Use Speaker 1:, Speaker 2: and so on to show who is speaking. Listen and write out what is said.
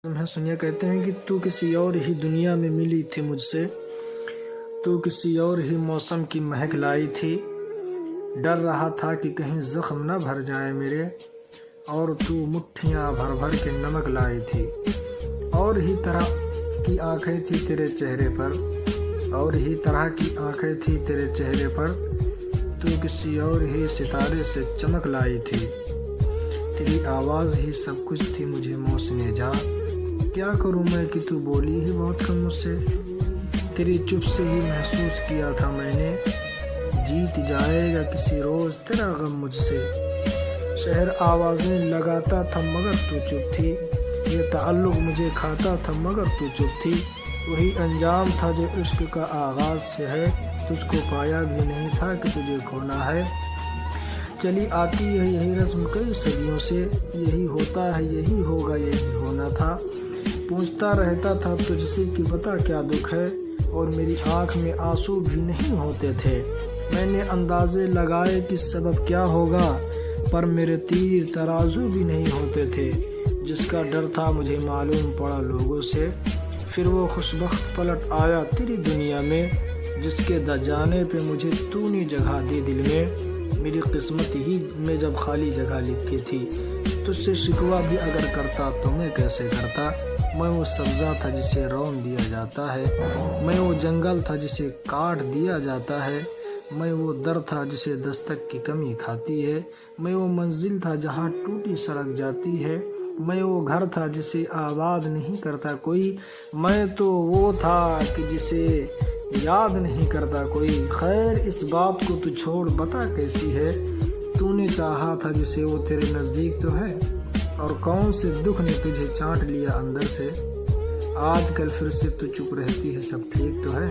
Speaker 1: ہے سنیا کہتے ہیں کہ تو کسی اور ہی دنیا میں ملی تھی مجھ سے، تو کسی اور ہی موسم کی مہک لائی تھی، ڈر رہا تھا کہ کہیں زخم نہ بھر جائے میرے، اور تو مٹھیاں بھر بھر کے نمک لائی تھی، اور ہی طرح کی آنکھیں تھی تیرے چہرے پر، اور ہی طرح کی آنکھیں تھی تیرے چہرے پر، تو کسی اور ہی ستارے سے چمک لائی تھی، تیری آواز ہی سب کچھ تھی مجھے موسم جا، کیا کروں میں کہ تو بولی ہی بہت کم مجھ سے، تیری چپ سے ہی محسوس کیا تھا میں نے، جیت جائے گا کسی روز تیرا غم مجھ سے، شہر آوازیں لگاتا تھا مگر تو چپ تھی، یہ تعلق مجھے کھاتا تھا مگر تو چپ تھی، وہی انجام تھا جو عشق کا آغاز سے ہے، تجھ کو پایا بھی نہیں تھا کہ تجھے کھونا ہے، چلی آتی ہے یہی رسم کئی صدیوں سے، یہی ہوتا ہے یہی ہوگا یہی ہونا تھا، پوچھتا رہتا تھا تجھ سے کہ بتا کیا دکھ ہے، اور میری آنکھ میں آنسو بھی نہیں ہوتے تھے، میں نے اندازے لگائے کہ سبب کیا ہوگا، پر میرے تیر ترازو بھی نہیں ہوتے تھے، جس کا ڈر تھا مجھے معلوم پڑا لوگوں سے، پھر وہ خوشبخت پلٹ آیا تیری دنیا میں، جس کے جانے پہ مجھے تو نے جگہ دی دل میں، میری قسمت ہی میں جب خالی جگہ لکھی تھی، تجھ سے شکوہ بھی اگر کرتا تو میں کیسے کرتا، میں وہ سبزہ تھا جسے رون دیا جاتا ہے، میں وہ جنگل تھا جسے کاٹ دیا جاتا ہے، میں وہ در تھا جسے دستک کی کمی کھاتی ہے، میں وہ منزل تھا جہاں ٹوٹی سڑک جاتی ہے، میں وہ گھر تھا جسے آباد نہیں کرتا کوئی، میں تو وہ تھا کہ جسے یاد نہیں کرتا کوئی، خیر اس بات کو تو چھوڑ بتا کیسی ہے، تو نے چاہا تھا جسے وہ تیرے نزدیک تو ہے، اور کون سے دکھ نے تجھے چاٹ لیا اندر سے، آج کل پھر سے تو چپ رہتی ہے سب ٹھیک تو ہے۔